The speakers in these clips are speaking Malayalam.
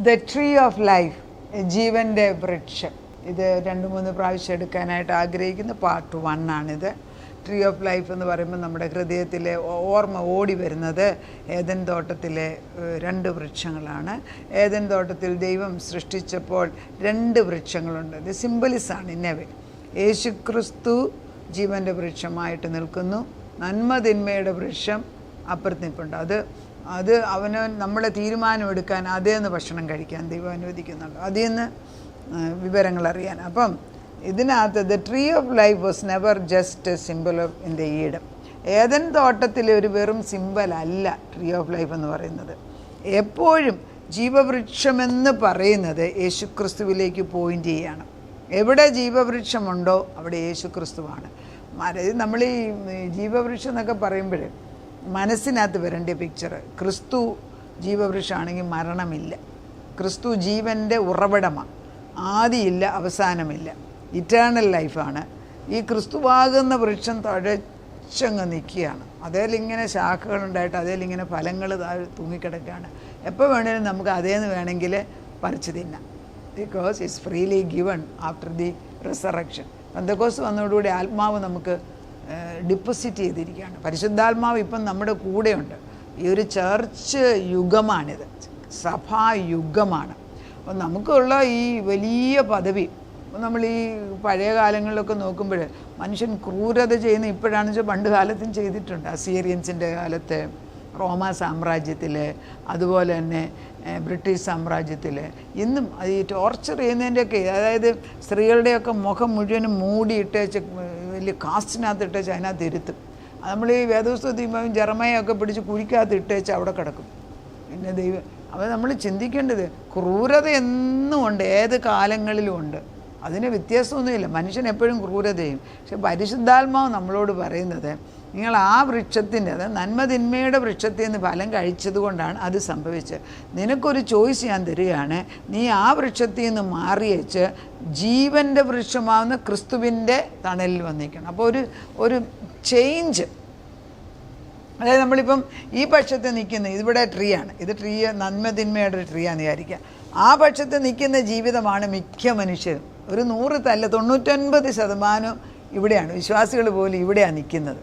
ദ ട്രീ ഓഫ് ലൈഫ്, ജീവൻ്റെ വൃക്ഷം. ഇത് 2-3 പ്രാവശ്യം എടുക്കാനായിട്ട് ആഗ്രഹിക്കുന്ന പാർട്ട് 1 ആണിത്. ട്രീ ഓഫ് ലൈഫ് എന്ന് പറയുമ്പോൾ നമ്മുടെ ഹൃദയത്തിലെ ഓർമ്മ ഓടി വരുന്നത് ഏദൻ തോട്ടത്തിലെ 2 വൃക്ഷങ്ങളാണ്. ഏദൻ തോട്ടത്തിൽ ദൈവം സൃഷ്ടിച്ചപ്പോൾ 2 വൃക്ഷങ്ങളുണ്ട്. ഇത് സിംബലിസാണ്. ഇന്നവേ യേശു ക്രിസ്തു ജീവൻ്റെ വൃക്ഷമായിട്ട് നിൽക്കുന്നു, നന്മ തിന്മയുടെ വൃക്ഷം അപ്പുറത്തിപ്പുണ്ട്. അത് അവന് നമ്മളെ തീരുമാനമെടുക്കാൻ അതേന്ന് ഭക്ഷണം കഴിക്കാൻ ദൈവം അനുവദിക്കുന്നുണ്ട്, അതിൽ നിന്ന് വിവരങ്ങൾ അറിയാൻ. അപ്പം ഇതിനകത്ത് the tree of life was never just a simple of in the Eden. ഏദൻ തോട്ടത്തിലെ ഒരു വെറും സിമ്പൽ അല്ല ട്രീ ഓഫ് ലൈഫ് എന്ന് പറയുന്നത്. എപ്പോഴും ജീവവൃക്ഷമെന്ന് പറയുന്നത് യേശുക്രിസ്തുവിലേക്ക് പോയിൻ്റ് ചെയ്യണം. എവിടെ ജീവവൃക്ഷമുണ്ടോ അവിടെ യേശുക്രിസ്തുവാണ്. നമ്മൾ ഈ ജീവവൃക്ഷം എന്നൊക്കെ പറയുമ്പോൾ മനസ്സിനകത്ത് വരേണ്ട പിക്ചർ, ക്രിസ്തു ജീവവൃക്ഷമാണെങ്കിൽ മരണമില്ല. ക്രിസ്തു ജീവൻ്റെ ഉറവിടമാണ്, ആദിയില്ല അവസാനമില്ല, ഇറ്റേണൽ ലൈഫാണ്. ഈ ക്രിസ്തുവാകുന്ന വൃക്ഷം തഴച്ചങ്ങ് നിൽക്കുകയാണ്. അതേലിങ്ങനെ ശാഖകളുണ്ടായിട്ട് അതേലിങ്ങനെ ഫലങ്ങൾ തൂങ്ങിക്കിടക്കുകയാണ്. എപ്പോൾ വേണേലും നമുക്ക് അതേന്ന് വേണമെങ്കിൽ പറിച്ചു തിന്നാം. Because it's freely given after the resurrection. Pentecost വന്നതോടുകൂടി ആത്മാവ് നമുക്ക് ഡിപ്പോസിറ്റ് ചെയ്തിരിക്കുകയാണ്. പരിശുദ്ധാത്മാവ് ഇപ്പം നമ്മുടെ കൂടെയുണ്ട്. ഈ ഒരു ചർച്ച് യുഗമാണിത്, സഭായുഗമാണ്. അപ്പം നമുക്കുള്ള ഈ വലിയ പദവി, നമ്മൾ ഈ പഴയ കാലങ്ങളിലൊക്കെ നോക്കുമ്പോൾ മനുഷ്യൻ ക്രൂരത ചെയ്യുന്ന ഇപ്പോഴാണെന്ന് വെച്ചാൽ പണ്ട് കാലത്തും ചെയ്തിട്ടുണ്ട്. അസീറിയൻസിൻ്റെ കാലത്ത്, റോമാ സാമ്രാജ്യത്തിൽ, അതുപോലെ തന്നെ ബ്രിട്ടീഷ് സാമ്രാജ്യത്തിൽ ഇന്നും ഈ ടോർച്ചർ ചെയ്യുന്നതിൻ്റെയൊക്കെ, അതായത് സ്ത്രീകളുടെയൊക്കെ മുഖം മുഴുവനും മൂടിയിട്ടേച്ച് വലിയ കാസ്റ്റിനകത്ത് ഇട്ടേച്ച് അതിനകത്ത് ഇരുത്തും. നമ്മൾ ഈ വേദപുസ്തകത്തിൽ ജെറമയൊക്കെ പിടിച്ച് കുഴിക്കകത്ത് ഇട്ടേച്ച് അവിടെ കിടക്കും. പിന്നെ ദൈവം അപ്പോൾ നമ്മൾ ചിന്തിക്കേണ്ടത് ക്രൂരത എന്നും ഉണ്ട്, ഏത് കാലങ്ങളിലും ഉണ്ട്. അതിന് വ്യത്യാസമൊന്നുമില്ല. മനുഷ്യൻ എപ്പോഴും ക്രൂരത ചെയ്യും. പക്ഷെ പരിശുദ്ധാത്മാവ് നമ്മളോട് പറയുന്നത് നിങ്ങൾ ആ വൃക്ഷത്തിൻ്റെ, അത് നന്മതിന്മയുടെ വൃക്ഷത്തിൽ നിന്ന് ഫലം കഴിച്ചത് കൊണ്ടാണ് അത് സംഭവിച്ചത്. നിനക്കൊരു ചോയ്സ് ഞാൻ തരികയാണ്. നീ ആ വൃക്ഷത്തിൽ നിന്ന് മാറിയേച്ച് ജീവൻ്റെ വൃക്ഷമാവുന്ന ക്രിസ്തുവിൻ്റെ തണലിൽ വന്നിരിക്കണം. അപ്പോൾ ഒരു ചേഞ്ച്, അതായത് നമ്മളിപ്പം ഈ പക്ഷത്ത് നിൽക്കുന്ന ഇവിടെ ട്രീ ആണ്, ഇത് ട്രീ നന്മതിന്മയുടെ ഒരു ട്രീ ആണെന്ന് വിചാരിക്കുക. ആ പക്ഷത്ത് നിൽക്കുന്ന ജീവിതമാണ് മിക്ക മനുഷ്യരും. ഒരു 100 തല്ല 99% ഇവിടെയാണ്. വിശ്വാസികൾ പോലും ഇവിടെയാണ് നിൽക്കുന്നത്.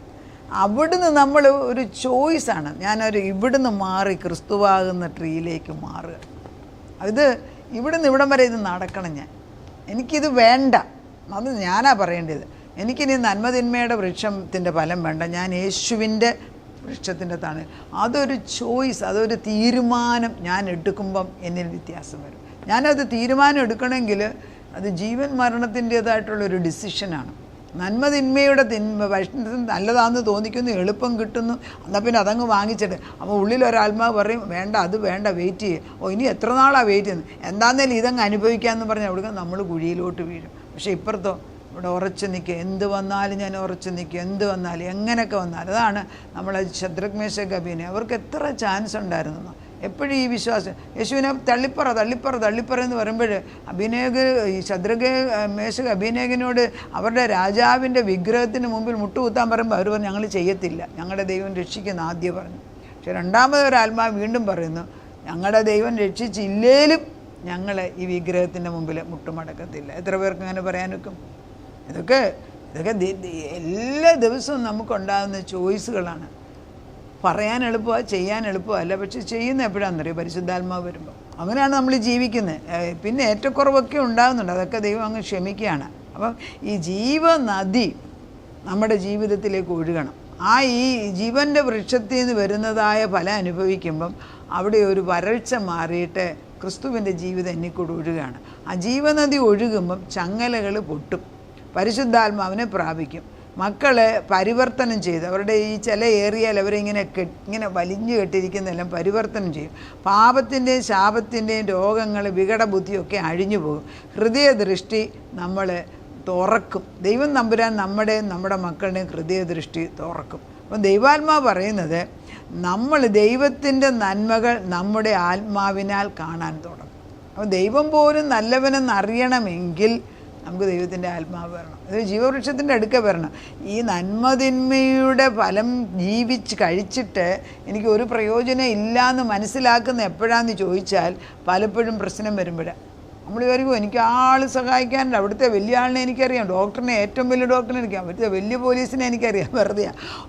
അവിടുന്ന് നമ്മൾ ഒരു ചോയ്സാണ്, ഞാനൊരു ഇവിടുന്ന് മാറി ക്രിസ്തുവാകുന്ന ട്രീയിലേക്ക് മാറുക. ഇത് ഇവിടുന്ന് ഇവിടം വരെ ഇത് നടക്കണം. എനിക്കിത് വേണ്ട, അത് ഞാനാ പറയേണ്ടത്. എനിക്കിനി നന്മതിന്മയുടെ വൃക്ഷത്തിൻ്റെ ഫലം വേണ്ട, ഞാൻ യേശുവിൻ്റെ വൃക്ഷത്തിൻ്റെ തണൽ. അതൊരു ചോയ്സ്, അതൊരു തീരുമാനം ഞാൻ എടുക്കുമ്പം എന്നിൽ വ്യത്യാസം വരും. ഞാനത് തീരുമാനം എടുക്കണമെങ്കിൽ അത് ജീവൻ മരണത്തിൻ്റേതായിട്ടുള്ളൊരു ഡിസിഷനാണ്. നന്മതിന്മയുടെ ഭക്ഷണത്തിന് നല്ലതാണെന്ന് തോന്നിക്കുന്നു, എളുപ്പം കിട്ടുന്നു, എന്നാൽ പിന്നെ അതങ്ങ് വാങ്ങിച്ചിട്ട് അപ്പോൾ ഉള്ളിലൊരാത്മാവ് പറയും വേണ്ട, അത് വേണ്ട, വെയിറ്റ് ചെയ്യുക. ഇനി എത്ര നാളാണ് വെയിറ്റ് ചെയ്യുന്നത്, എന്താണെന്നേലും ഇതങ്ങ് അനുഭവിക്കാമെന്ന് പറഞ്ഞാൽ അവിടെ നമ്മൾ കുഴിയിലോട്ട് വീഴും. പക്ഷേ ഇപ്പുറത്തോ ഇവിടെ ഉറച്ചു നിൽക്കുക, എന്ത് വന്നാലും ഞാൻ ഉറച്ചു നിൽക്കുക, എന്ത് വന്നാലും എങ്ങനെയൊക്കെ വന്നാലും. അതാണ് നമ്മളെ ശദ്രക് മേശക് അബേദ്നേഗോ, അവർക്ക് എത്ര ചാൻസ് ഉണ്ടായിരുന്നു. എപ്പോഴും ഈ വിശ്വാസം, യേശുവിനെ തള്ളിപ്പറ എന്ന് പറയുമ്പോൾ ഈ ശദ്രക് മേശക് അബേദ്നേഗോനോട് അവരുടെ രാജാവിൻ്റെ വിഗ്രഹത്തിന് മുമ്പിൽ മുട്ടുകുത്താൻ പറയുമ്പോൾ അവർ പറഞ്ഞു ഞങ്ങൾ ചെയ്യത്തില്ല, ഞങ്ങളുടെ ദൈവം രക്ഷിക്കുന്ന ആദ്യം പറഞ്ഞു. പക്ഷെ രണ്ടാമതൊരാത്മാവ് വീണ്ടും പറയുന്നു ഞങ്ങളുടെ ദൈവം രക്ഷിച്ചില്ലേലും ഞങ്ങൾ ഈ വിഗ്രഹത്തിൻ്റെ മുമ്പിൽ മുട്ടുമടക്കത്തില്ല. എത്ര പേർക്ക് അങ്ങനെ പറയാനൊക്കും? ഇതൊക്കെ എല്ലാ ദിവസവും നമുക്കുണ്ടാകുന്ന ചോയ്സുകളാണ്. പറയാൻ എളുപ്പമാണ്, ചെയ്യാൻ എളുപ്പമല്ല. പക്ഷെ ചെയ്യുന്ന എപ്പോഴാണെന്നറിയോ? പരിശുദ്ധാത്മാവ് വരുമ്പോൾ. അങ്ങനെയാണ് നമ്മൾ ജീവിക്കുന്നത്. പിന്നെ ഏറ്റക്കുറവൊക്കെ ഉണ്ടാകുന്നുണ്ട്, അതൊക്കെ ദൈവം അങ്ങ് ക്ഷമിക്കുകയാണ്. അപ്പം ഈ ജീവനദി നമ്മുടെ ജീവിതത്തിലേക്ക് ഒഴുകണം. ഈ ജീവൻ്റെ വൃക്ഷത്തിൽ നിന്ന് വരുന്നതായ ഫലം അനുഭവിക്കുമ്പം അവിടെ ഒരു വരൾച്ച മാറിയിട്ട് ക്രിസ്തുവിൻ്റെ ജീവിതം എന്നിക്കൂടെ ഒഴുകുകയാണ്. ആ ജീവനദി ഒഴുകുമ്പം ചങ്ങലകൾ പൊട്ടും, പരിശുദ്ധാത്മാവിനെ പ്രാപിക്കും. മക്കളെ പരിവർത്തനം ചെയ്ത് അവരുടെ ഈ ചില ഏരിയയിൽ അവരിങ്ങനെ വലിഞ്ഞു കെട്ടിരിക്കുന്നതെല്ലാം പരിവർത്തനം ചെയ്യും. പാപത്തിൻ്റെയും ശാപത്തിൻ്റെയും രോഗങ്ങൾ, വികടബുദ്ധിയൊക്കെ അഴിഞ്ഞു പോകും. ഹൃദയദൃഷ്ടി നമ്മൾ തുറക്കും. ദൈവം തമ്പുരാൻ നമ്മുടെ മക്കളുടെയും ഹൃദയദൃഷ്ടി തുറക്കും. അപ്പം ദൈവാത്മാവ് പറയുന്നത് നമ്മൾ ദൈവത്തിൻ്റെ നന്മകൾ നമ്മുടെ ആത്മാവിനാൽ കാണാൻ തുടങ്ങും. അപ്പോൾ ദൈവം പോലും നല്ലവനെന്ന് അറിയണമെങ്കിൽ നമുക്ക് ദൈവത്തിൻ്റെ ആത്മാവ് വരണം. ഇത് ജീവവൃക്ഷത്തിൻ്റെ അടുക്ക വരണം. ഈ നന്മതിന്മയുടെ ഫലം ജീവിച്ച് കഴിച്ചിട്ട് എനിക്ക് ഒരു പ്രയോജനം ഇല്ലയെന്ന് മനസ്സിലാക്കുന്ന എപ്പോഴാണെന്ന് ചോദിച്ചാൽ പലപ്പോഴും പ്രശ്നം വരുമ്പോഴാണ്. നമ്മൾ വിചാരിക്കും എനിക്ക് ആൾ സഹായിക്കാനുണ്ട്, അവിടുത്തെ വലിയ ആളിനെ എനിക്കറിയാം, ഡോക്ടറിനെ, ഏറ്റവും വലിയ ഡോക്ടറിനെ എനിക്കറിയാം, അവിടുത്തെ വലിയ പോലീസിനെ എനിക്കറിയാം. വെറുതെ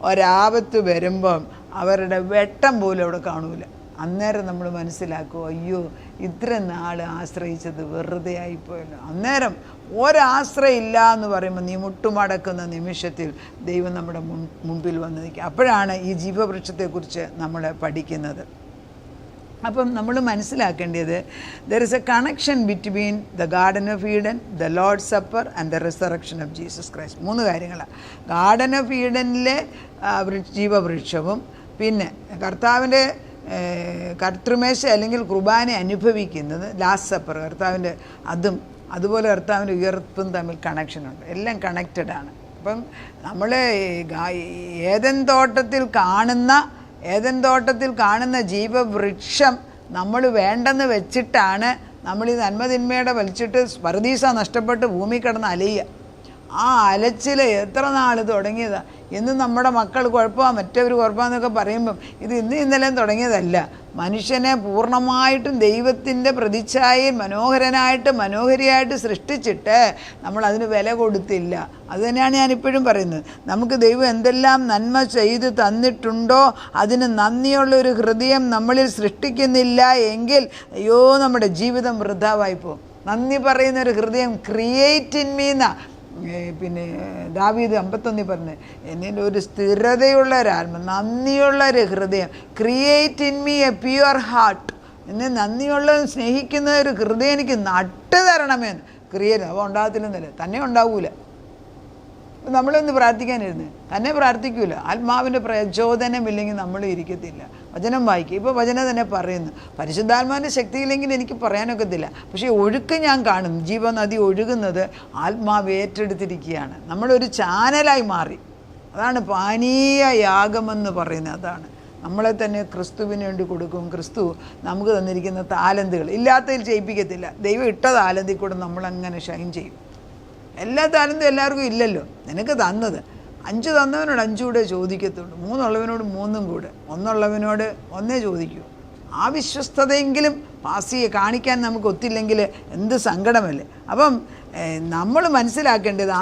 ഒരാപത്ത് വരുമ്പം അവരുടെ വെട്ടം പോലും അവിടെ കാണൂല. അന്നേരം നമ്മൾ മനസ്സിലാക്കും, അയ്യോ ഇത്ര നാൾ ആശ്രയിച്ചത് വെറുതെ ആയിപ്പോയല്ലോ. അന്നേരം ഒരാശ്രയം ഇല്ല എന്ന് പറയുമ്പോൾ നീ മുട്ടുമടക്കുന്ന നിമിഷത്തിൽ ദൈവം നമ്മുടെ മുമ്പിൽ വന്ന് നിൽക്കുക. അപ്പോഴാണ് ഈ ജീവവൃക്ഷത്തെക്കുറിച്ച് നമ്മൾ പഠിക്കുന്നത്. അപ്പം നമ്മൾ മനസ്സിലാക്കേണ്ടത് there is A connection between the garden of Eden, the Lord supper and the resurrection of Jesus Christ. 3 കാര്യങ്ങളാണ്. ഗാർഡൻ ഓഫ് ഈഡനിലെ ജീവവൃക്ഷവും, പിന്നെ കർത്താവിൻ്റെ കർത്തൃമേശ അല്ലെങ്കിൽ കുർബാന അനുഭവിക്കുന്നത് ലാസ്റ്റ് സപ്പർ, കർത്താവിൻ്റെ അതുപോലെ കർത്താവിൻ്റെ ഉയർപ്പും തമ്മിൽ കണക്ഷനുണ്ട്. എല്ലാം കണക്റ്റഡാണ്. അപ്പം നമ്മൾ ഏദൻ തോട്ടത്തിൽ കാണുന്ന ജീവവൃക്ഷം നമ്മൾ വേണ്ടെന്ന് വെച്ചിട്ടാണ് നമ്മൾ ഈ നന്മതിന്മയുടെ വലിച്ചിട്ട് പറുദീസ നഷ്ടപ്പെട്ട് ഭൂമി കിടന്ന് അലയുക. ആ അലച്ചിൽ എത്ര നാൾ തുടങ്ങിയതാണ്. ഇന്ന് നമ്മുടെ മക്കൾ കുഴപ്പമാണ്, മറ്റവർ കുഴപ്പമെന്നൊക്കെ പറയുമ്പം ഇത് ഇന്നലെയും തുടങ്ങിയതല്ല. മനുഷ്യനെ പൂർണ്ണമായിട്ടും ദൈവത്തിൻ്റെ പ്രതിച്ഛായയിൽ മനോഹരിയായിട്ട് സൃഷ്ടിച്ചിട്ട് നമ്മൾ അതിന് വില കൊടുത്തില്ല. അതുതന്നെയാണ് ഞാനിപ്പോഴും പറയുന്നത്. നമുക്ക് ദൈവം എന്തെല്ലാം നന്മ ചെയ്ത് തന്നിട്ടുണ്ടോ അതിന് നന്ദിയുള്ളൊരു ഹൃദയം നമ്മളിൽ സൃഷ്ടിക്കുന്നില്ല എങ്കിൽ അയ്യോ നമ്മുടെ ജീവിതം വൃഥാവായി പോകും. നന്ദി പറയുന്നൊരു ഹൃദയം ക്രിയേറ്റ് ഇൻ മീ എന്നാ പിന്നെ ദാവീദ് 51 പറഞ്ഞ്, എന്നിൽ ഒരു സ്ഥിരതയുള്ളൊരാത്മ, നന്ദിയുള്ളൊരു ഹൃദയം, create in me A pure heart. എന്നെ നന്ദിയുള്ളതും സ്നേഹിക്കുന്ന ഒരു ഹൃദയം എനിക്ക് നട്ട് തരണമെന്ന്. ക്രിയേറ്റ് അവ ഉണ്ടാകത്തില്ലെന്നല്ലേ, തന്നെ ഉണ്ടാവൂല. നമ്മളൊന്ന് പ്രാർത്ഥിക്കാനിരുന്ന് തന്നെ പ്രാർത്ഥിക്കൂല. ആത്മാവിൻ്റെ പ്രചോദനമില്ലെങ്കിൽ നമ്മൾ ഇരിക്കത്തില്ല. വചനം വായിക്കുക. ഇപ്പോൾ വചനം തന്നെ പറയുന്നു, പരിശുദ്ധാത്മാവിൻ്റെ ശക്തിയില്ലെങ്കിൽ എനിക്ക് പറയാനൊക്കത്തില്ല. പക്ഷേ ഒഴുക്ക് ഞാൻ കാണും, ജീവനദി ഒഴുകുന്നത് ആത്മാവ് ഏറ്റെടുത്തിരിക്കുകയാണ്. നമ്മളൊരു ചാനലായി മാറി. അതാണ് പാനീയ യാഗമെന്ന് പറയുന്നത്. അതാണ് നമ്മളെ തന്നെ ക്രിസ്തുവിന് വേണ്ടി കൊടുക്കും. ക്രിസ്തു നമുക്ക് തന്നിരിക്കുന്ന താലന്തുകൾ ഇല്ലാത്തതിൽ ചെയ്യിപ്പിക്കത്തില്ല. ദൈവം ഇട്ട താലന്തിൽ കൂടെ നമ്മളങ്ങനെ ഷൈൻ ചെയ്യും. എല്ലാ താലന്തും എല്ലാവർക്കും ഇല്ലല്ലോ. നിനക്ക് തന്നത് 5 തന്നവനോട് 5 കൂടെ ചോദിക്കത്തുള്ളൂ, 3 ഉള്ളവനോട് 3 കൂടെ, 1 ഉള്ളവനോട് 1 ചോദിക്കൂ. ആ വിശ്വസ്തതയെങ്കിലും കാണിക്കാൻ നമുക്ക് ഒത്തില്ലെങ്കിൽ എന്ത് സങ്കടമല്ലേ. അപ്പം നമ്മൾ മനസ്സിലാക്കേണ്ടത്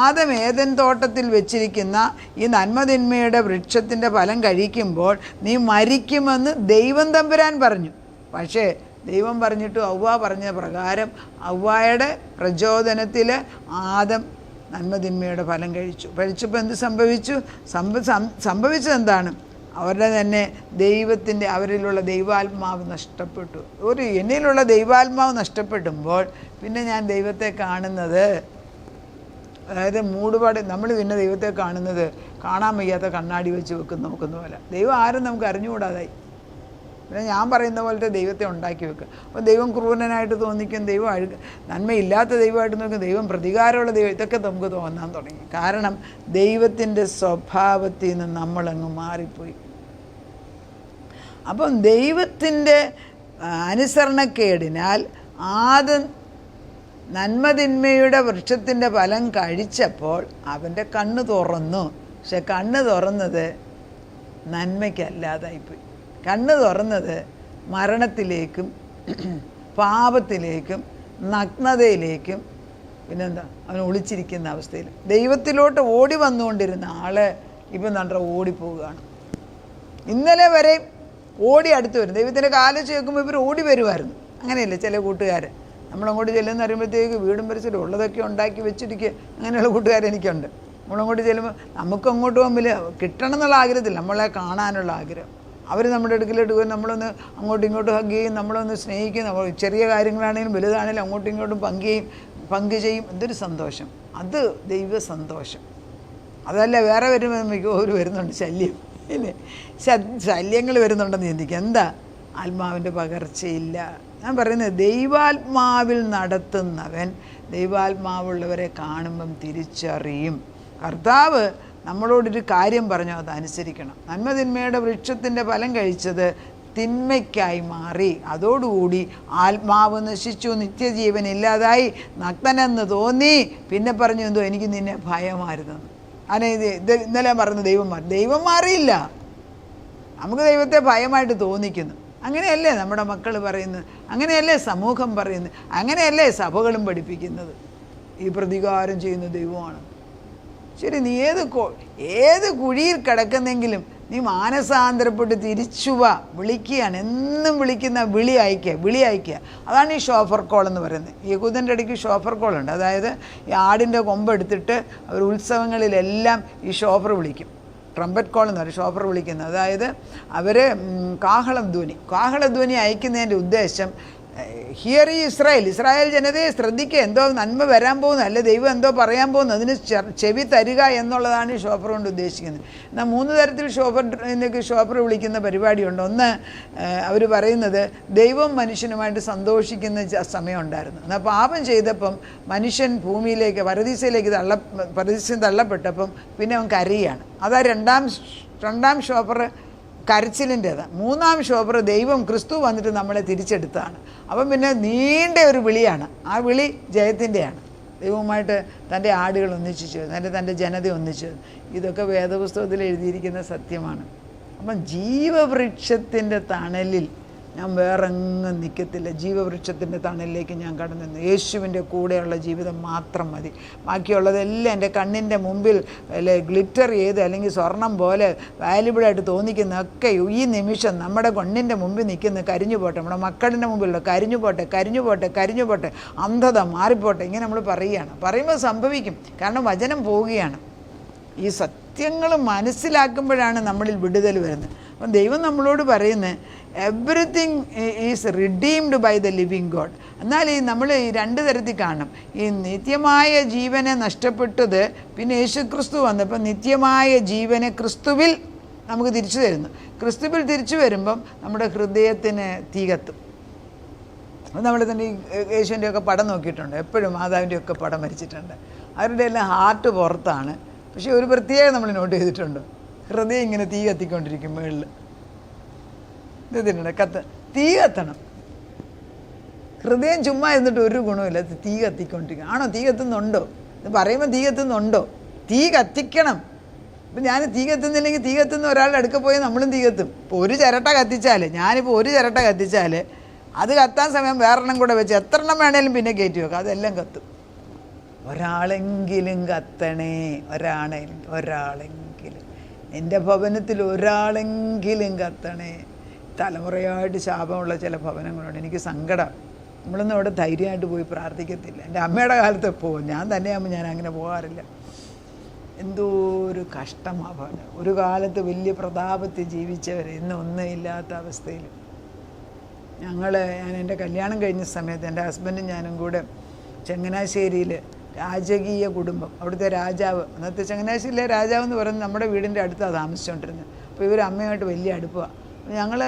ആദം ഏദൻ തോട്ടത്തിൽ വെച്ചിരിക്കുന്ന ഈ നന്മതിന്മയുടെ വൃക്ഷത്തിൻ്റെ ഫലം കഴിക്കുമ്പോൾ നീ മരിക്കുമെന്ന് ദൈവം തമ്പുരാൻ പറഞ്ഞു. പക്ഷേ ദൈവം പറഞ്ഞിട്ട് ഔവ്വ പറഞ്ഞ പ്രകാരം ഔവ്വയുടെ പ്രചോദനത്തിൽ ആദം നന്മതിന്മയുടെ ഫലം കഴിച്ചപ്പോൾ എന്ത് സംഭവിച്ചു? സംഭവിച്ചത് എന്താണ്? അവരുടെ തന്നെ അവരിലുള്ള ദൈവാത്മാവ് നഷ്ടപ്പെട്ടു. എന്നിലുള്ള ദൈവാത്മാവ് നഷ്ടപ്പെടുമ്പോൾ പിന്നെ ഞാൻ ദൈവത്തെ കാണുന്നത്, അതായത് മൂടുപാട്, നമ്മൾ പിന്നെ ദൈവത്തെ കാണുന്നത് കാണാൻ വയ്യാത്ത കണ്ണാടി വെച്ച് നോക്കുന്ന പോലെ. ദൈവം ആരും നമുക്ക് അറിഞ്ഞുകൂടാതായി. പിന്നെ ഞാൻ പറയുന്ന പോലത്തെ ദൈവത്തെ ഉണ്ടാക്കി വെക്കുക. അപ്പോൾ ദൈവം ക്രൂരനായിട്ട് തോന്നിക്കും, ദൈവം നന്മയില്ലാത്ത ദൈവമായിട്ട് നോക്കും, ദൈവം പ്രതികാരമുള്ള ദൈവം, ഇതൊക്കെ നമുക്ക് തോന്നാൻ തുടങ്ങി. കാരണം ദൈവത്തിൻ്റെ സ്വഭാവത്തിൽ നിന്ന് നമ്മളങ്ങ് മാറിപ്പോയി. അപ്പം ദൈവത്തിൻ്റെ അനുസരണക്കേടിനാൽ ആദ്യം നന്മതിന്മയുടെ വൃക്ഷത്തിൻ്റെ ഫലം കഴിച്ചപ്പോൾ അവൻ്റെ കണ്ണ് തുറന്നു. പക്ഷെ കണ്ണ് തുറന്നത് നന്മയ്ക്കല്ലാതായിപ്പോയി. കണ്ണ് തുറന്നത് മരണത്തിലേക്കും പാപത്തിലേക്കും നഗ്നതയിലേക്കും പിന്നെന്താ അവൻ ഒളിച്ചിരിക്കുന്ന അവസ്ഥയിൽ. ദൈവത്തിലോട്ട് ഓടി വന്നുകൊണ്ടിരുന്ന ആള് ഇപ്പം നണ്ട ഓടിപ്പോവുകയാണ്. ഇന്നലെ വരെ ഓടി അടുത്ത് വരും. ദൈവത്തിൻ്റെ കാലം ചേർക്കുമ്പോൾ ഇവർ ഓടി വരുമായിരുന്നു. അങ്ങനെയല്ലേ ചില കൂട്ടുകാർ, നമ്മളങ്ങോട്ട് ചെല്ലുന്ന അറിയുമ്പോഴത്തേക്ക് വീടും പരിസരം ഉള്ളതൊക്കെ ഉണ്ടാക്കി വെച്ചിരിക്കുക. അങ്ങനെയുള്ള കൂട്ടുകാരെനിക്കുണ്ട്. നമ്മളങ്ങോട്ട് ചെല്ലുമ്പോൾ നമുക്ക് അങ്ങോട്ട് പോകുമ്പോൾ കിട്ടണം എന്നുള്ള ആഗ്രഹത്തില്ല, നമ്മളെ കാണാനുള്ള ആഗ്രഹം. അവർ നമ്മുടെ അടുക്കലോട്ട് പോയി നമ്മളൊന്ന് അങ്ങോട്ടും ഇങ്ങോട്ടും ഹഗ് ചെയ്യും, നമ്മളൊന്ന് സ്നേഹിക്കും. നമ്മൾ ചെറിയ കാര്യങ്ങളാണെങ്കിലും വലുതാണെങ്കിലും അങ്ങോട്ടും ഇങ്ങോട്ടും പങ്കു ചെയ്യും. എന്തൊരു സന്തോഷം! അത് ദൈവ സന്തോഷം. അതല്ല വേറെ മിക്കവർ വരുന്നുണ്ട് ശല്യം, ഇല്ലേ? ശല്യങ്ങൾ വരുന്നുണ്ടെന്ന് ചിന്തിക്കുക. എന്താ? ആത്മാവിൻ്റെ പകർച്ചയില്ല. ഞാൻ പറയുന്നത് ദൈവാത്മാവിൽ നടത്തുന്നവൻ ദൈവാത്മാവുള്ളവരെ കാണുമ്പം തിരിച്ചറിയും. കർത്താവ് നമ്മളോടൊരു കാര്യം പറഞ്ഞോ അതനുസരിക്കണം. നന്മതിന്മയുടെ വൃക്ഷത്തിൻ്റെ ഫലം കഴിച്ചത് തിന്മയ്ക്കായി മാറി. അതോടുകൂടി ആത്മാവ് നശിച്ചു, നിത്യജീവൻ ഇല്ലാതായി, നഗ്നനെന്ന് തോന്നി. പിന്നെ പറഞ്ഞു, എന്തോ എനിക്ക് നിന്നെ ഭയമായിരുന്നു. ഇത് ഇന്നലെ പറഞ്ഞു ദൈവം മാറിയില്ല. നമുക്ക് ദൈവത്തെ ഭയമായിട്ട് തോന്നിക്കുന്നു. അങ്ങനെയല്ലേ നമ്മുടെ മക്കൾ പറയുന്നത്, അങ്ങനെയല്ലേ സമൂഹം പറയുന്നത്, അങ്ങനെയല്ലേ സഭകളും പഠിപ്പിക്കുന്നത്. ഈ പ്രതികാരം ചെയ്യുന്ന ദൈവമാണ്. ശരി, നീ ഏത് കുഴിയിൽ കിടക്കുന്നെങ്കിലും നീ മാനസാന്തരപ്പെട്ട് തിരിച്ചു വാ. വിളിക്കുകയാണ്, എന്നും വിളിക്കുന്ന വിളി അയക്കുക. അതാണ് ഈ ഷോഫർ കോൾ എന്ന് പറയുന്നത്. യഹൂദൻ്റെ ഇടയ്ക്ക് ഷോഫർ കോളുണ്ട്. അതായത് ഈ ആടിൻ്റെ കൊമ്പെടുത്തിട്ട് അവർ ഉത്സവങ്ങളിലെല്ലാം ഈ ഷോഫർ വിളിക്കും. ട്രംപറ്റ് കോൾ എന്ന് പറയും ഷോഫർ വിളിക്കുന്നത്. അതായത് അവർ കാഹളധ്വനി അയക്കുന്നതിൻ്റെ ഉദ്ദേശം, ഹിയർ ഈ ഇസ്രായേൽ ജനതയെ ശ്രദ്ധിക്കുക, എന്തോ നന്മ വരാൻ പോകുന്നു, അല്ലെ ദൈവം എന്തോ പറയാൻ പോകുന്നു, അതിന് ചെവി തരിക എന്നുള്ളതാണ് ഈ ഷോഫർ കൊണ്ട് ഉദ്ദേശിക്കുന്നത്. എന്നാൽ 3 തരത്തിൽ ഷോഫർ വിളിക്കുന്ന പരിപാടിയുണ്ട്. ഒന്ന്, അവർ പറയുന്നത് ദൈവം മനുഷ്യനുമായിട്ട് സന്തോഷിക്കുന്ന സമയം ഉണ്ടായിരുന്നു. എന്നാൽ പാപം ചെയ്തപ്പം മനുഷ്യൻ ഭൂമിയിലേക്ക് പരദീസയിൽ തള്ളപ്പെട്ടപ്പം പിന്നെ അവൻ കരയാണ്. അതാ രണ്ടാം ഷോഫർ കരച്ചിലിൻ്റേതാണ്. 3-ാം ഷോഫർ ദൈവം ക്രിസ്തു വന്നിട്ട് നമ്മളെ തിരിച്ചെടുത്താണ്. അപ്പം പിന്നെ നീണ്ട ഒരു വിളിയാണ്. ആ വിളി ജയത്തിൻ്റെയാണ്. ദൈവവുമായിട്ട് തൻ്റെ ആടുകൾ ഒന്നിച്ചു, തൻ്റെ ജനത ഒന്നിച്ചു. ഇതൊക്കെ വേദപുസ്തകത്തിൽ എഴുതിയിരിക്കുന്ന സത്യമാണ്. അപ്പം ജീവവൃക്ഷത്തിൻ്റെ തണലിൽ ഞാൻ വേറെങ്ങും നിൽക്കത്തില്ല. ജീവവൃക്ഷത്തിൻ്റെ തണലിലേക്ക് ഞാൻ കടന്നു നിന്നു. യേശുവിൻ്റെ കൂടെയുള്ള ജീവിതം മാത്രം മതി. ബാക്കിയുള്ളതെല്ലാം എൻ്റെ കണ്ണിൻ്റെ മുമ്പിൽ ഗ്ലിറ്റർ ചെയ്ത് അല്ലെങ്കിൽ സ്വർണം പോലെ വാല്യുബിളായിട്ട് തോന്നിക്കുന്നതൊക്കെ ഈ നിമിഷം നമ്മുടെ കണ്ണിൻ്റെ മുമ്പിൽ നിൽക്കുന്ന കരിഞ്ഞു പോട്ടെ, നമ്മുടെ മക്കളുടെ മുമ്പിലുള്ള കരിഞ്ഞു പോട്ടെ, അന്ധത മാറിപ്പോട്ടെ, ഇങ്ങനെ നമ്മൾ പറയുമ്പോൾ സംഭവിക്കും. കാരണം വചനം പോവുകയാണ്. ഈ സത്യങ്ങൾ മനസ്സിലാക്കുമ്പോഴാണ് നമ്മളിൽ വിടുതൽ വരുന്നത്. അപ്പം ദൈവം നമ്മളോട് പറയുന്നത് everything is redeemed by the living God. എന്നാൽ നമ്മൾ ഈ 2 തരത്തിൽ കാണണം. ഈ നിത്യമായ ജീവനെ നഷ്ടപ്പെട്ടത് പിന്നെ യേശുക്രിസ്തു വന്നപ്പോൾ നിത്യമായ ജീവനെ ക്രിസ്തുവിൽ നമുക്ക് തിരിച്ചു തരുന്നു. ക്രിസ്തുവിൽ തിരിച്ചു വരുമ്പം നമ്മുടെ ഹൃദയത്തിന് തീ കത്തും. അത് നമ്മൾ തന്നെ ഈ യേശുവിൻ്റെയൊക്കെ പടം നോക്കിയിട്ടുണ്ട്. എപ്പോഴും മാതാവിൻ്റെയൊക്കെ പടം വരച്ചിട്ടുണ്ട്. അവരുടെ എല്ലാം ഹാർട്ട് പുറത്താണ്. പക്ഷേ ഒരു പ്രത്യേകം നമ്മൾ നോട്ട് ചെയ്തിട്ടുണ്ട്, ഹൃദയം ഇങ്ങനെ തീ കത്തിക്കൊണ്ടിരിക്കും. മുകളിൽ ഇതിനുണ്ട് തീ കത്തണം. ഹൃദയം ചുമ്മാ എന്നിട്ട് ഒരു ഗുണമില്ല, തീ കത്തിക്കൊണ്ടിരിക്കും. ആണോ? തീ കത്തുന്നുണ്ടോ? ഇത് പറയുമ്പോൾ തീ കത്തുന്നുണ്ടോ? തീ കത്തിക്കണം. ഇപ്പം ഞാൻ തീ കത്തുന്നില്ലെങ്കിൽ തീ കത്തുന്ന ഒരാളുടെ അടുക്ക പോയി നമ്മളും തീ കത്തും. ഇപ്പോൾ ഒരു ചിരട്ട കത്തിച്ചാൽ, ഞാനിപ്പോൾ ഒരു ചിരട്ട കത്തിച്ചാൽ അത് കത്താൻ സമയം വേറെണ്ണം കൂടെ വെച്ച് എത്ര എണ്ണം വേണേലും പിന്നെ കയറ്റി വെക്കാം, അതെല്ലാം കത്തും. ഒരാളെങ്കിലും കത്തണേ, ഒരാളെങ്കിലും എൻ്റെ ഭവനത്തിൽ ഒരാളെങ്കിലും കത്തണേ. തലമുറയായിട്ട് ശാപമുള്ള ചില ഭവനങ്ങളുണ്ട്. എനിക്ക് സങ്കടം. നമ്മളൊന്നും അവിടെ ധൈര്യമായിട്ട് പോയി പ്രാർത്ഥിക്കത്തില്ല. എൻ്റെ അമ്മയുടെ കാലത്ത് പോകും, ഞാൻ തന്നെയാകുമ്പോൾ ഞാൻ അങ്ങനെ പോകാറില്ല. എന്തോ ഒരു കഷ്ടമാണ് ഭവനം. ഒരു കാലത്ത് വലിയ പ്രതാപത്തിൽ ജീവിച്ചവർ ഇന്ന് ഒന്നും ഇല്ലാത്ത അവസ്ഥയിൽ. ഞാൻ എൻ്റെ കല്യാണം കഴിഞ്ഞ സമയത്ത് എൻ്റെ ഹസ്ബൻഡും ഞാനും കൂടെ ചങ്ങനാശ്ശേരിയിൽ രാജകീയ കുടുംബം, അവിടുത്തെ രാജാവ്, അന്നത്തെ ചങ്ങനാശ്ശേരിയിലെ രാജാവ് എന്ന് പറയുന്നത് നമ്മുടെ വീടിൻ്റെ അടുത്താണ് താമസിച്ചുകൊണ്ടിരുന്നത്. അപ്പോൾ ഇവർ അമ്മയുമായിട്ട് വലിയ അടുപ്പമാണ്. ഞങ്ങൾ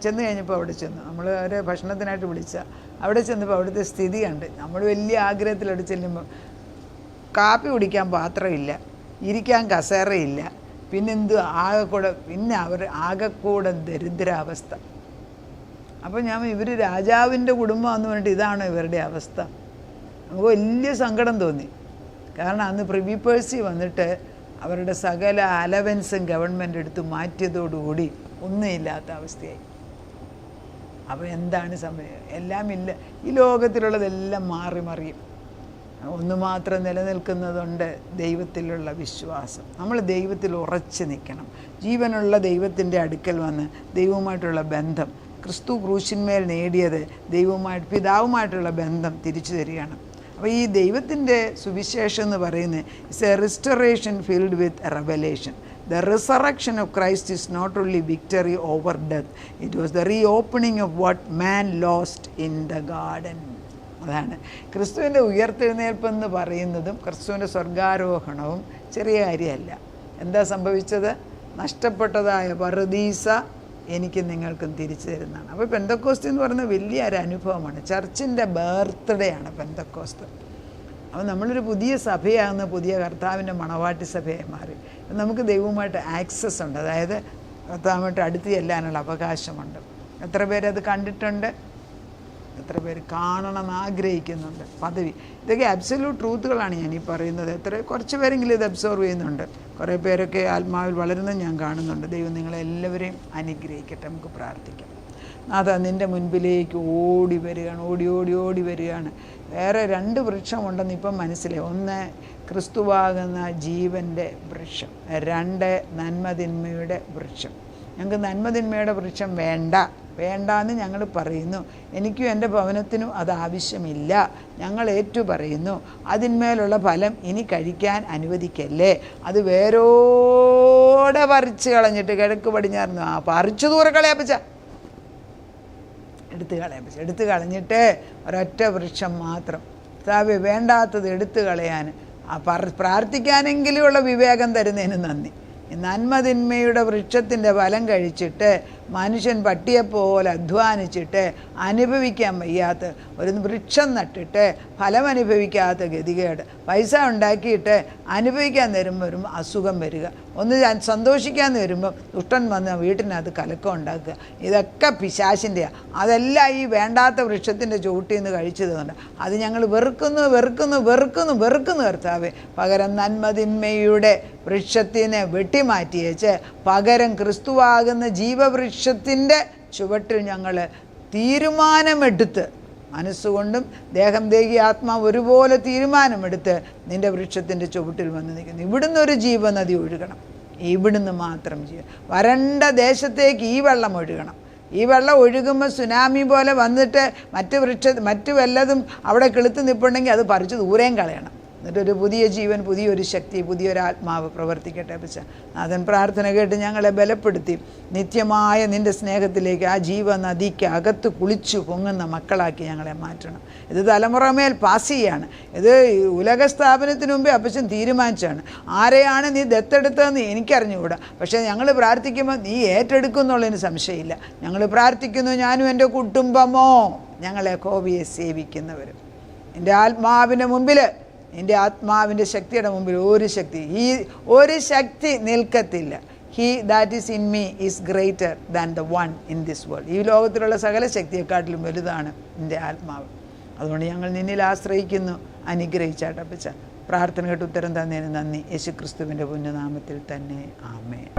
ചെന്ന് കഴിഞ്ഞപ്പോൾ അവിടെ ചെന്നു, നമ്മൾ അവരെ ഭക്ഷണത്തിനായിട്ട് വിളിച്ച അവിടെ ചെന്നപ്പോൾ അവിടുത്തെ സ്ഥിതി കണ്ട് നമ്മൾ വലിയ ആഗ്രഹത്തിലവിടെ ചെല്ലുമ്പോൾ കാപ്പി കുടിക്കാൻ പാത്രമില്ല, ഇരിക്കാൻ കസേരയില്ല, ആകെക്കൂടെ ദരിദ്രാവസ്ഥ. അപ്പോൾ ഇവർ രാജാവിൻ്റെ കുടുംബമാണെന്ന് പറഞ്ഞിട്ട് ഇതാണോ ഇവരുടെ അവസ്ഥ? നമുക്ക് വലിയ സങ്കടം തോന്നി. കാരണം അന്ന് പ്രിവി പേഴ്സി വന്നിട്ട് അവരുടെ സകല അലവൻസും ഗവൺമെൻറ് എടുത്ത് മാറ്റിയതോടുകൂടി ഒന്നുമില്ലാത്ത അവസ്ഥയായി. അപ്പോൾ എന്താണ് സമയം? എല്ലാം ഇല്ല. ഈ ലോകത്തിലുള്ളതെല്ലാം മാറി മറിയും. ഒന്ന് മാത്രം നിലനിൽക്കുന്നതുണ്ട്, ദൈവത്തിലുള്ള വിശ്വാസം. നമ്മൾ ദൈവത്തിൽ ഉറച്ചു നിൽക്കണം. ജീവനുള്ള ദൈവത്തിൻ്റെ അടുക്കൽ വന്ന് ദൈവവുമായിട്ടുള്ള ബന്ധം, ക്രിസ്തു ക്രൂശിന്മേൽ നേടിയത് ദൈവവുമായിട്ട് പിതാവുമായിട്ടുള്ള ബന്ധം തിരിച്ചു തരികയാണ്. അപ്പോൾ ഈ ദൈവത്തിൻ്റെ സുവിശേഷം എന്ന് പറയുന്നത് it's A restoration filled with revelation. The resurrection of Christ is not only victory over death, it was the reopening of what man lost in the garden. അതാണ് ക്രിസ്തുവിൻ്റെ ഉയർത്തെഴുന്നേൽപ്പെന്ന് പറയുന്നതും ക്രിസ്തുവിൻ്റെ സ്വർഗാരോഹണവും ചെറിയ കാര്യമല്ല. എന്താ സംഭവിച്ചത്? നഷ്ടപ്പെട്ടതായ പറുദീസ എനിക്ക് നിങ്ങൾക്കും തിരിച്ചു തരുന്നതാണ്. അപ്പോൾ പെന്തക്കോസ്ത് എന്ന് പറയുന്നത് വലിയൊരു അനുഭവമാണ്. ചർച്ചിൻ്റെ ബർത്ത്ഡേ ആണ് പെന്തക്കോസ്ത്. അപ്പോൾ നമ്മളൊരു പുതിയ സഭയാകുന്ന പുതിയ കർത്താവിൻ്റെ മണവാട്ടി സഭയായി മാറി. നമുക്ക് ദൈവവുമായിട്ട് ആക്സസ് ഉണ്ട്, അതായത് കർത്താവുമായിട്ട് അടുത്ത് ചെല്ലാനുള്ള അവകാശമുണ്ട്. എത്ര പേരത് കണ്ടിട്ടുണ്ട്? എത്ര പേര് കാണണം ആഗ്രഹിക്കുന്നുണ്ട്? പദവി, ഇതൊക്കെ അബ്സല്യൂട്ട് ട്രൂത്തുകളാണ് ഞാൻ ഈ പറയുന്നത്. കുറച്ച് പേരെങ്കിലും ഇത് അബ്സോർവ് ചെയ്യുന്നുണ്ട്. കുറേ പേരൊക്കെ ആത്മാവിൽ വളരുന്നത് ഞാൻ കാണുന്നുണ്ട്. ദൈവം നിങ്ങളെല്ലാവരെയും അനുഗ്രഹിക്കട്ടെ. നമുക്ക് പ്രാർത്ഥിക്കാം. അതാ നിൻ്റെ മുൻപിലേക്ക് ഓടി വരികയാണ്, ഓടി ഓടി ഓടി വരികയാണ്. വേറെ 2 വൃക്ഷമുണ്ടെന്ന് ഇപ്പം മനസ്സിലായി. ഒന്ന് ക്രിസ്തുവാകുന്ന ജീവൻ്റെ വൃക്ഷം, 2 നന്മതിന്മയുടെ വൃക്ഷം. ഞങ്ങൾക്ക് നന്മതിന്മയുടെ വൃക്ഷം വേണ്ടാന്ന് ഞങ്ങൾ പറയുന്നു. എനിക്കും എൻ്റെ ഭവനത്തിനും അത് ആവശ്യമില്ല. ഞങ്ങൾ ഏറ്റു പറയുന്നു. അതിന്മേലുള്ള ഫലം ഇനി കഴിക്കാൻ അനുവദിക്കല്ലേ. അത് വേരോടെ പറിച്ച് കളഞ്ഞിട്ട് കിഴക്ക് പടിഞ്ഞാറുന്നു പറിച്ചു ദൂരെ കളയാപ്പിച്ച എടുത്ത് കളഞ്ഞിട്ട് ഒരൊറ്റ വൃക്ഷം മാത്രം. കർത്താവേ, വേണ്ടാത്തത് എടുത്തു കളയാൻ പ്രാർത്ഥിക്കാനെങ്കിലുമുള്ള വിവേകം തരുന്നതിന് നന്ദി. നന്മതിന്മയുടെ വൃക്ഷത്തിൻ്റെ ഫലം കഴിച്ചിട്ട് മനുഷ്യൻ പട്ടിയെപ്പോലെ അധ്വാനിച്ചിട്ട് അനുഭവിക്കാൻ വയ്യാത്ത ഒരു വൃക്ഷം നട്ടിട്ട് ഫലം അനുഭവിക്കാത്ത ഗതികേട്, പൈസ ഉണ്ടാക്കിയിട്ട് അനുഭവിക്കാൻ വരുമ്പോഴും അസുഖം വരിക, ഒന്ന് സന്തോഷിക്കാമെന്ന് വരുമ്പോൾ ദുഷ്ടൻ വന്ന് വീട്ടിനകത്ത് കലക്കം ഉണ്ടാക്കുക. ഇതൊക്കെ പിശാചിൻ്റെയാണ്. അതെല്ലാം ഈ വേണ്ടാത്ത വൃക്ഷത്തിൻ്റെ ചുവട്ടിൽ നിന്ന് കഴിച്ചതുകൊണ്ട് അത് ഞങ്ങൾ വെറുക്കുന്നു കർത്താവേ. പകരം നന്മതിന്മയുടെ വൃക്ഷത്തിനെ വെട്ടിമാറ്റിയേച്ച് പകരം ക്രിസ്തുവാകുന്ന ജീവവൃക്ഷത്തിൻ്റെ ചുവട്ടിൽ ഞങ്ങൾ തീരുമാനമെടുത്ത്, മനസ്സുകൊണ്ടും ദേഹം ദേഹി ആത്മാവ് ഒരുപോലെ തീരുമാനമെടുത്ത് നിൻ്റെ വൃക്ഷത്തിൻ്റെ ചുവട്ടിൽ വന്ന് നിൽക്കുന്നു. ഇവിടുന്ന് ഒരു ജീവനദി ഒഴുകണം. ഇവിടുന്ന് മാത്രം വരണ്ട ദേശത്തേക്ക് ഈ വെള്ളം ഒഴുകണം. ഈ വെള്ളം ഒഴുകുമ്പോൾ സുനാമി പോലെ വന്നിട്ട് മറ്റു വല്ലതും അവിടെ കിളുത്ത് നിൽപ്പുണ്ടെങ്കിൽ അത് പറിച്ച് ദൂരെയും കളയണം. എന്നിട്ടൊരു പുതിയ ജീവൻ, പുതിയൊരു ശക്തി, പുതിയൊരാത്മാവ് പ്രവർത്തിക്കട്ടെ. പക്ഷേ നാഥൻ പ്രാർത്ഥന കേട്ട് ഞങ്ങളെ ബലപ്പെടുത്തി നിത്യമായ നിൻ്റെ സ്നേഹത്തിലേക്ക്, ആ ജീവനദിക്ക് അകത്ത് കുളിച്ചു പൊങ്ങുന്ന മക്കളാക്കി ഞങ്ങളെ മാറ്റണം. ഇത് തലമുറമേൽ പാസ് ചെയ്യാണ്. ഇത് ഉലക സ്ഥാപനത്തിന് മുമ്പേ അപ്പച്ചൻ തീരുമാനിച്ചാണ്. ആരെയാണ് നീ ദത്തെടുത്തതെന്ന് എനിക്കറിഞ്ഞുകൂടാ. പക്ഷേ ഞങ്ങൾ പ്രാർത്ഥിക്കുമ്പോൾ നീ ഏറ്റെടുക്കും എന്നുള്ളതിന് സംശയമില്ല. ഞങ്ങൾ പ്രാർത്ഥിക്കുന്നു, ഞാനും എൻ്റെ കുടുംബമോ ഞങ്ങളെ യഹോവയെ സേവിക്കുന്നവരും. എൻ്റെ ആത്മാവിൻ്റെ മുമ്പിൽ, എൻ്റെ ആത്മാവിൻ്റെ ശക്തിയുടെ മുമ്പിൽ ഒരു ശക്തി നിൽക്കത്തില്ല. He that is in me is greater than the one in this world. ഈ ലോകത്തിലുള്ള സകല ശക്തിയെക്കാട്ടിലും വലുതാണ് എൻ്റെ ആത്മാവ്. അതുകൊണ്ട് ഞങ്ങൾ നിന്നിൽ ആശ്രയിക്കുന്നു. അനുഗ്രഹിച്ചാട്ടപ്പച്ച. പ്രാർത്ഥന കേട്ട് ഉത്തരം തന്നതിന് നന്ദി. യേശുക്രിസ്തുവിൻ്റെ പുണ്യനാമത്തിൽ തന്നെ. ആമേൻ.